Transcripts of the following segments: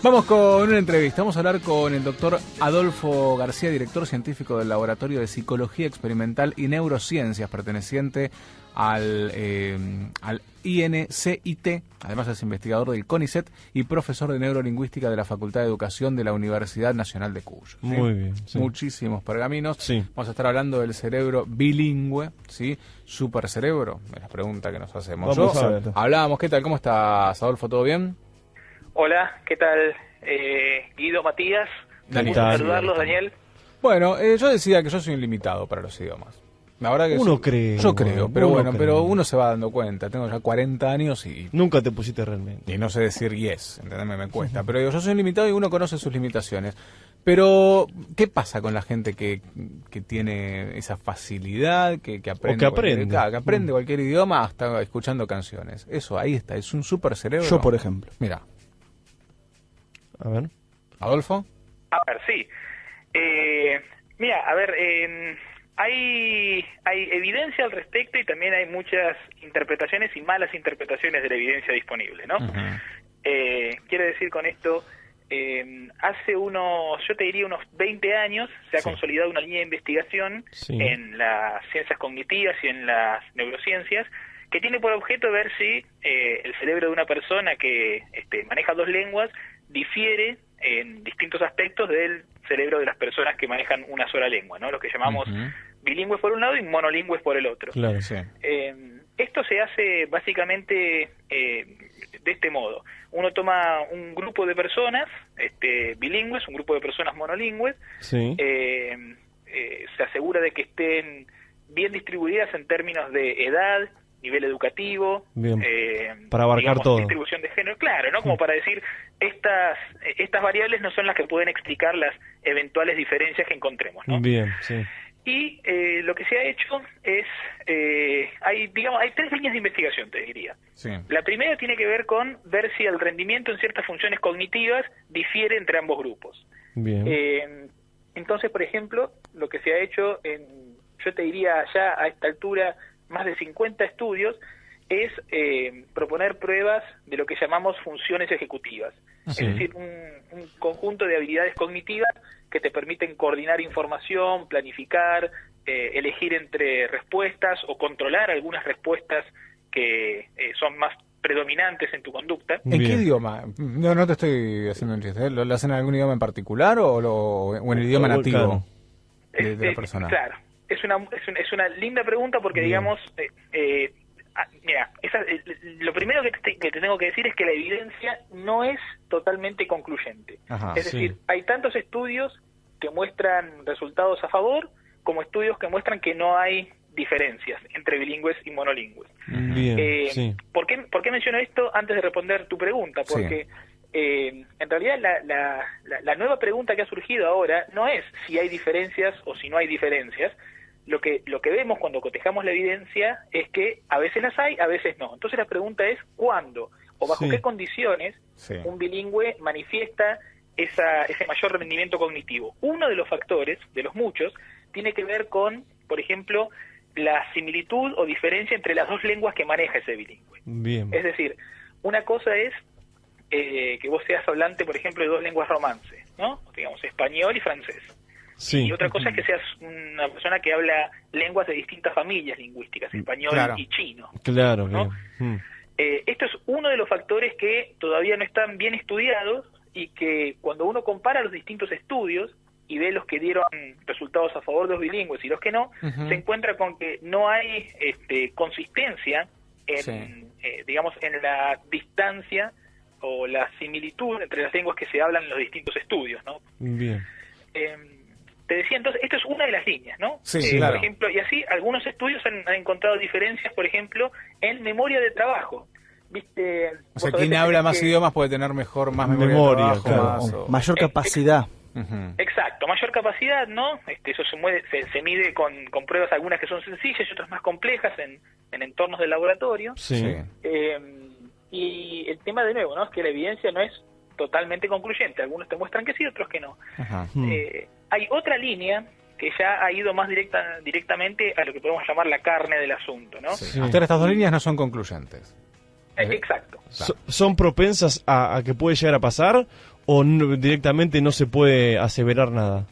Vamos con una entrevista. Vamos a hablar con el doctor Adolfo García, director científico del Laboratorio de Psicología Experimental y Neurociencias, perteneciente al INCIT. Además es investigador del CONICET y profesor de Neurolingüística de la Facultad de Educación de la Universidad Nacional de Cuyo. ¿Sí? Muy bien. Sí. Muchísimos pergaminos. Sí. Vamos a estar hablando del cerebro bilingüe, ¿sí? Supercerebro, es la pregunta que nos hacemos. Vamos a ver. Hablábamos, ¿qué tal? ¿Cómo estás, Adolfo? ¿Todo bien? Hola, ¿qué tal? Guido, Matías, un gusto saludarlos, Daniel. Bueno, yo decía que yo soy un limitado para los idiomas. La verdad que uno cree. Yo creo, pero uno bueno, cree. pero uno se va dando cuenta. Tengo ya 40 años y Nunca te pusiste realmente. no sé decir yes, ¿entendés? Me cuesta. Pero digo, yo soy un limitado y uno conoce sus limitaciones. Pero, ¿qué pasa con la gente que tiene esa facilidad, que aprende, que aprende cualquier idioma hasta escuchando canciones? Eso, ahí está, es un super cerebro. Yo, por ejemplo. Mira. A ver. ¿Adolfo? A ver, sí. Mira, a ver, hay evidencia al respecto y también hay muchas interpretaciones y malas interpretaciones de la evidencia disponible, ¿no? Quiero decir con esto, hace yo te diría unos 20 años, se ha consolidado una línea de investigación en las ciencias cognitivas y en las neurociencias que tiene por objeto ver si el cerebro de una persona que maneja dos lenguas difiere en distintos aspectos del cerebro de las personas que manejan una sola lengua, ¿no? Lo que llamamos bilingües por un lado y monolingües por el otro. Claro, sí. Esto se hace básicamente de este modo. Uno toma un grupo de personas bilingües, un grupo de personas monolingües, se asegura de que estén bien distribuidas en términos de edad, nivel educativo, para abarcar todo, distribución de género, claro, ¿no? Como para decir, estas variables no son las que pueden explicar las eventuales diferencias que encontremos, ¿no? Bien, sí. Y lo que se ha hecho es, hay tres líneas de investigación, te diría. Sí. La primera tiene que ver con ver si el rendimiento en ciertas funciones cognitivas difiere entre ambos grupos. Bien. Entonces, por ejemplo, lo que se ha hecho, yo te diría ya a esta altura, más de 50 estudios, es proponer pruebas de lo que llamamos funciones ejecutivas. Sí. Es decir, un conjunto de habilidades cognitivas que te permiten coordinar información, planificar, elegir entre respuestas o controlar algunas respuestas que son más predominantes en tu conducta. ¿En qué idioma? No te estoy haciendo un chiste. ¿Lo hacen en algún idioma en particular o en el idioma nativo de la persona? Claro. Es una linda pregunta porque, digamos, mira, lo primero que te tengo que decir es que la evidencia no es totalmente concluyente. Es decir, hay tantos estudios que muestran resultados a favor como estudios que muestran que no hay diferencias entre bilingües y monolingües. Bien, ¿Por qué menciono esto antes de responder tu pregunta? Porque en realidad la nueva pregunta que ha surgido ahora no es si hay diferencias o si no hay diferencias. Lo que vemos cuando cotejamos la evidencia es que a veces las hay, a veces no. Entonces la pregunta es ¿cuándo o bajo qué condiciones un bilingüe manifiesta ese mayor rendimiento cognitivo? Uno de los factores, de los muchos, tiene que ver con, por ejemplo, la similitud o diferencia entre las dos lenguas que maneja ese bilingüe. Bien. Es decir, una cosa es que vos seas hablante, por ejemplo, de dos lenguas romance, ¿no? Digamos, español y francés. Sí. Y otra cosa es que seas una persona que habla lenguas de distintas familias lingüísticas, español y chino. Claro, ¿no? Esto es uno de los factores que todavía no están bien estudiados y que cuando uno compara los distintos estudios y ve los que dieron resultados a favor de los bilingües y los que no, se encuentra con que no hay consistencia en, digamos, en la distancia o la similitud entre las lenguas que se hablan en los distintos estudios, ¿no? Bien. Te decía, entonces, esto es una de las líneas, ¿no? Sí, claro. Por ejemplo, y así algunos estudios han encontrado diferencias, por ejemplo, en memoria de trabajo. ¿Viste? O sea, quien habla más idiomas puede tener más memoria de trabajo, mayor capacidad. Exacto, mayor capacidad, ¿no? Eso se mide con pruebas, algunas que son sencillas y otras más complejas en entornos de laboratorio. Sí. Y el tema, de nuevo, ¿no? Es que la evidencia no es totalmente concluyente. Algunos te muestran que sí, otros que no. Hay otra línea que ya ha ido más directamente a lo que podemos llamar la carne del asunto, ¿no? Estas dos líneas no son concluyentes. Exacto. ¿Son propensas a que puede llegar a pasar ¿O directamente no se puede aseverar nada?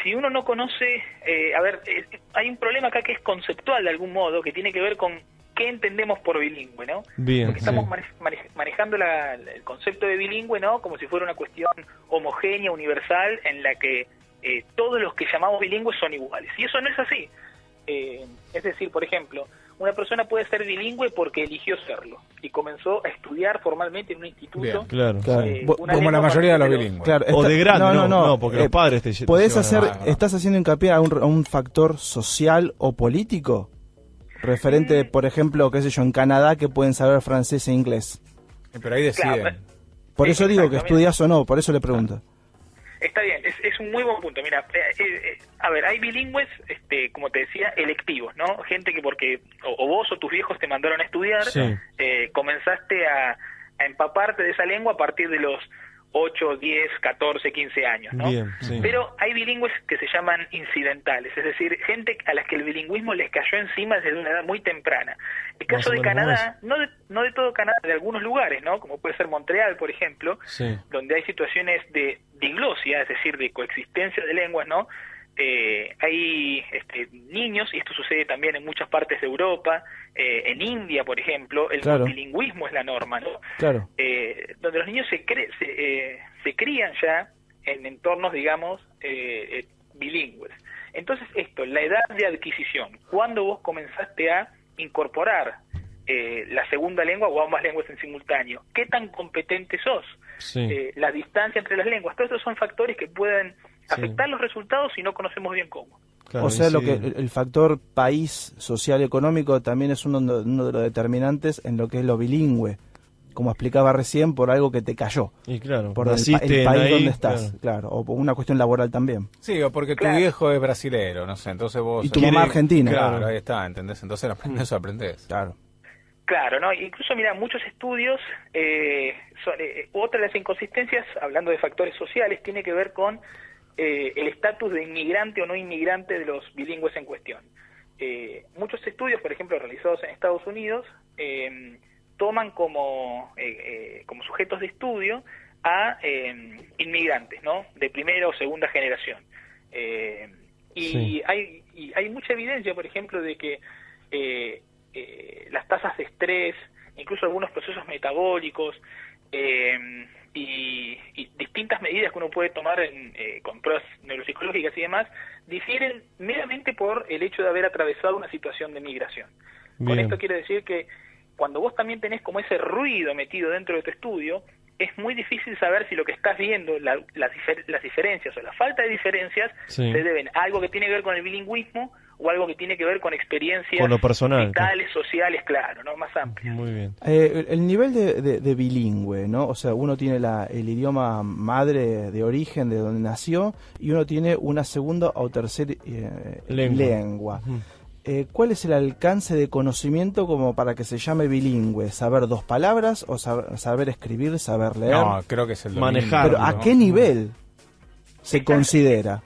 Si uno no conoce, hay un problema acá que es conceptual de algún modo, que tiene que ver con qué entendemos por bilingüe, ¿no? Bien, porque estamos manejando el concepto de bilingüe, ¿no? Como si fuera una cuestión homogénea, universal, en la que todos los que llamamos bilingües son iguales. Y eso no es así. Es decir, por ejemplo, una persona puede ser bilingüe porque eligió serlo y comenzó a estudiar formalmente en un instituto. Bien, claro. Como la mayoría de los bilingües. Claro, o de grande, no, porque los padres te ¿Estás haciendo hincapié a un factor social o político? Referente, por ejemplo, qué sé yo, en Canadá, que pueden saber francés e inglés. Pero ahí deciden. Claro, por eso digo que estudias o no, por eso le pregunto. Está bien, es un muy buen punto. Mira, hay bilingües, como te decía, electivos, ¿no? Gente que porque o vos o tus viejos te mandaron a estudiar, comenzaste a empaparte de esa lengua a partir de los 8, 10, 14, 15 años, ¿no? Bien, sí. Pero hay bilingües que se llaman incidentales, es decir, gente a las que el bilingüismo les cayó encima desde una edad muy temprana. El caso de Canadá, no de todo Canadá, de algunos lugares, ¿no? Como puede ser Montreal, por ejemplo, donde hay situaciones de diglosia, es decir, de coexistencia de lenguas, ¿no? Hay niños, y esto sucede también en muchas partes de Europa, en India, por ejemplo, el multilingüismo es la norma, ¿no? Claro. Donde los niños se crían ya en entornos, digamos, bilingües. Entonces la edad de adquisición, cuando vos comenzaste a incorporar la segunda lengua o ambas lenguas en simultáneo, ¿qué tan competente sos? La distancia entre las lenguas, todos esos son factores que pueden afectar los resultados si no conocemos bien cómo. Claro, o sea, el factor país social y económico también es uno de los determinantes en lo que es lo bilingüe, como explicaba recién, por algo que te cayó. Y claro, por el país ahí, donde estás, claro, o por una cuestión laboral también. Sí, o porque tu viejo es brasilero, no sé, entonces vos... Y tu mamá argentina. Claro, ahí está, ¿entendés? Entonces aprendés. Claro. Claro, ¿no? Incluso, mira, muchos estudios, otra de las inconsistencias, hablando de factores sociales, tiene que ver con el estatus de inmigrante o no inmigrante de los bilingües en cuestión. Muchos estudios, por ejemplo, realizados en Estados Unidos, toman como sujetos de estudio a inmigrantes, ¿no? De primera o segunda generación. Hay mucha evidencia, por ejemplo, de que las tasas de estrés, incluso algunos procesos metabólicos, y distintas medidas que uno puede tomar con pruebas neuropsicológicas y demás, difieren meramente por el hecho de haber atravesado una situación de migración. Con esto quiero decir que cuando vos también tenés como ese ruido metido dentro de tu estudio, es muy difícil saber si lo que estás viendo, las diferencias o la falta de diferencias, se deben a algo que tiene que ver con el bilingüismo o algo que tiene que ver con experiencias con lo personal, vitales, sociales, claro, ¿no? Más amplias. Muy bien. El nivel de bilingüe, ¿no? O sea, uno tiene el idioma madre de origen, de donde nació, y uno tiene una segunda o tercera lengua. ¿Cuál es el alcance de conocimiento como para que se llame bilingüe? ¿Saber dos palabras o saber escribir, saber leer? No, creo que es el manejar. Pero ¿a qué nivel se considera?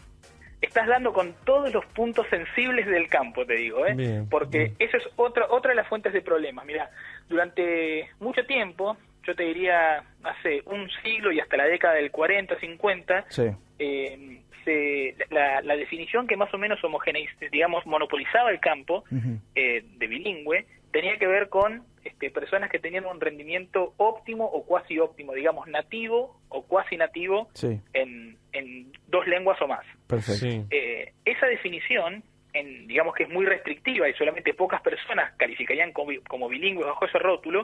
Estás dando con todos los puntos sensibles del campo, te digo, porque eso es otra de las fuentes de problemas. Mira, durante mucho tiempo, yo te diría hace un siglo y hasta la década del 40, 50, la definición que más o menos digamos, monopolizaba el campo de bilingüe, tenía que ver con personas que tenían un rendimiento óptimo o cuasi óptimo, digamos, nativo o cuasi nativo en dos lenguas o más. Perfecto. Esa definición, digamos que es muy restrictiva y solamente pocas personas calificarían como bilingües bajo ese rótulo,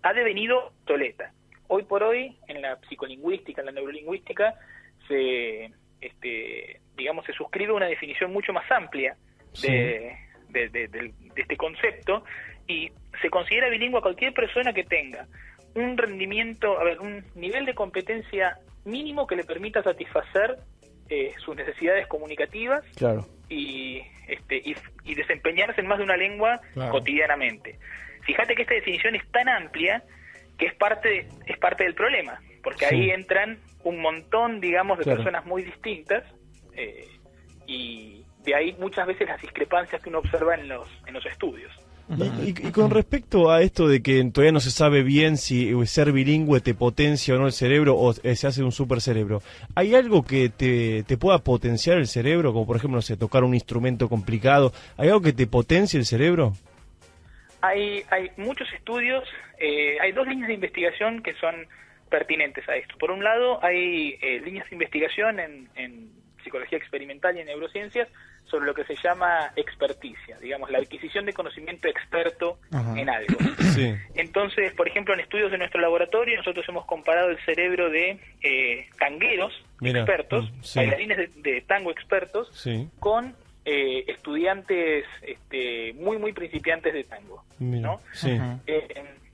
ha devenido obsoleta. Hoy por hoy, en la psicolingüística, en la neurolingüística, se suscribe una definición mucho más amplia de este concepto, y se considera bilingüe a cualquier persona que tenga un rendimiento, un nivel de competencia mínimo que le permita satisfacer sus necesidades comunicativas y desempeñarse en más de una lengua cotidianamente. Fíjate que esta definición es tan amplia que es parte del problema, porque ahí entran un montón, digamos, de personas muy distintas, y de ahí muchas veces las discrepancias que uno observa en los estudios. Y con respecto a esto de que todavía no se sabe bien si ser bilingüe te potencia o no el cerebro, o se hace un super cerebro, ¿hay algo que te pueda potenciar el cerebro? Como por ejemplo, no sé, tocar un instrumento complicado. ¿Hay algo que te potencie el cerebro? Hay muchos estudios, hay dos líneas de investigación que son pertinentes a esto. Por un lado, hay líneas de investigación en psicología experimental y en neurociencias sobre lo que se llama experticia, digamos, la adquisición de conocimiento experto en algo. Sí. Entonces, por ejemplo, en estudios de nuestro laboratorio, nosotros hemos comparado el cerebro de tangueros expertos, bailarines de tango expertos, con estudiantes muy principiantes de tango, ¿no? Sí.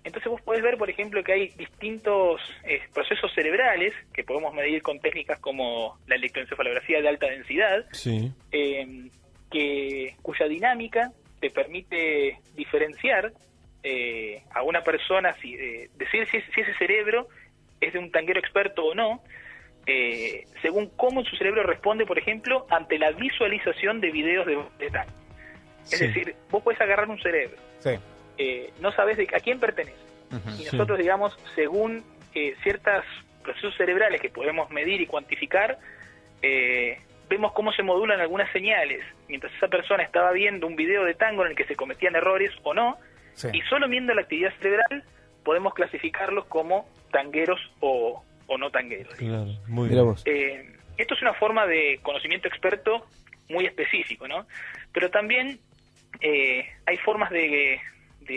Entonces vos podés ver, por ejemplo, que hay distintos procesos cerebrales que podemos medir con técnicas como la electroencefalografía de alta densidad, cuya dinámica te permite diferenciar a una persona, decir si ese cerebro es de un tanguero experto o no, según cómo su cerebro responde, por ejemplo, ante la visualización de videos de tango. Es decir, vos podés agarrar un cerebro, no sabés a quién pertenece, y nosotros, digamos, según ciertos procesos cerebrales que podemos medir y cuantificar, vemos cómo se modulan algunas señales mientras esa persona estaba viendo un video de tango en el que se cometían errores o no, y solo viendo la actividad cerebral podemos clasificarlos como tangueros o no tangueros. Claro, muy bien. Esto es una forma de conocimiento experto muy específico, ¿no? Pero también hay formas de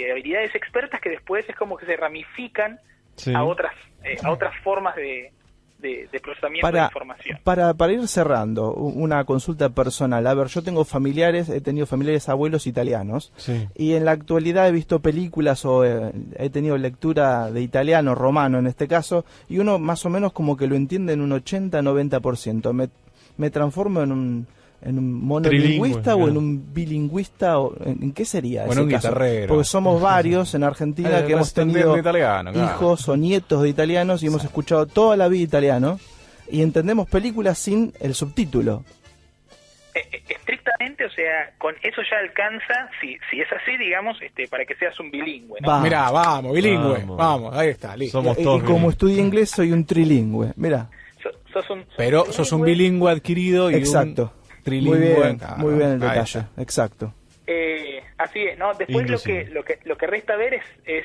habilidades expertas que después es como que se ramifican a otras formas de procesamiento de información. Para ir cerrando, una consulta personal. A ver, yo tengo he tenido familiares abuelos italianos, y en la actualidad he visto películas o he tenido lectura de italiano, romano en este caso, y uno más o menos como que lo entiende en un 80-90%. Me transformo en un monolingüista o en un bilingüista, ¿en qué sería ese un caso? Guitarrero. Porque somos varios en Argentina que hemos tenido hijos o nietos de italianos y hemos escuchado toda la vida italiano y entendemos películas sin el subtítulo. Estrictamente, o sea, con eso ya alcanza, si es así, digamos, para que seas un bilingüe, ¿no? Mirá, vamos, bilingüe, vamos, ahí está, listo. Somos todos y como estudié inglés soy un trilingüe, mirá. Sos un bilingüe adquirido y exacto. Trilingüe. Muy bien el detalle, exacto. Así es, ¿no? Después lo que resta ver es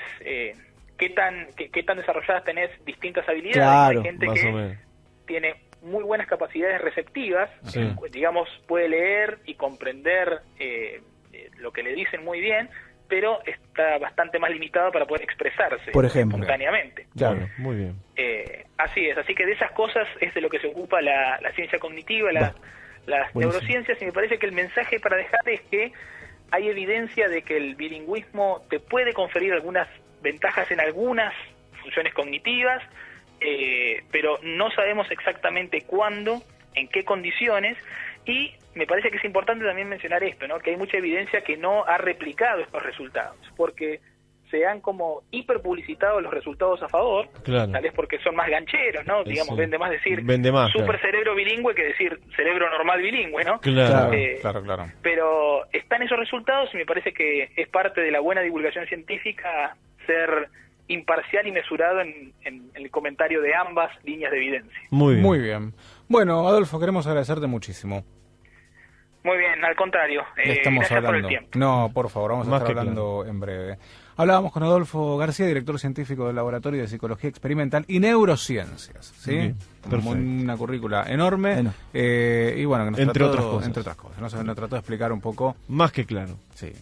qué tan desarrolladas tenés distintas habilidades. Claro, hay gente que tiene muy buenas capacidades receptivas, digamos, puede leer y comprender lo que le dicen muy bien, pero está bastante más limitado para poder expresarse, por ejemplo, espontáneamente. Claro, muy bien. Así es, así que de esas cosas es de lo que se ocupa la ciencia cognitiva, las neurociencias, y me parece que el mensaje para dejar es que hay evidencia de que el bilingüismo te puede conferir algunas ventajas en algunas funciones cognitivas, pero no sabemos exactamente cuándo, en qué condiciones, y me parece que es importante también mencionar esto, ¿no? Que hay mucha evidencia que no ha replicado estos resultados, porque se han como hiperpublicitado los resultados a favor, tal vez porque son más gancheros, ¿no? Digamos, vende más decir super cerebro bilingüe que decir cerebro normal bilingüe, ¿no? Claro. Pero están esos resultados y me parece que es parte de la buena divulgación científica ser imparcial y mesurado en el comentario de ambas líneas de evidencia. Muy bien. Bueno, Adolfo, queremos agradecerte muchísimo. Muy bien, al contrario. Estamos gracias hablando. Por el tiempo. No, por favor, vamos a estar hablando en breve. Hablábamos con Adolfo García, director científico del Laboratorio de Psicología Experimental y Neurociencias, ¿sí? Como una currícula enorme. Y bueno, que nos entre otras cosas. Nos trató de explicar un poco. Más que claro. Sí.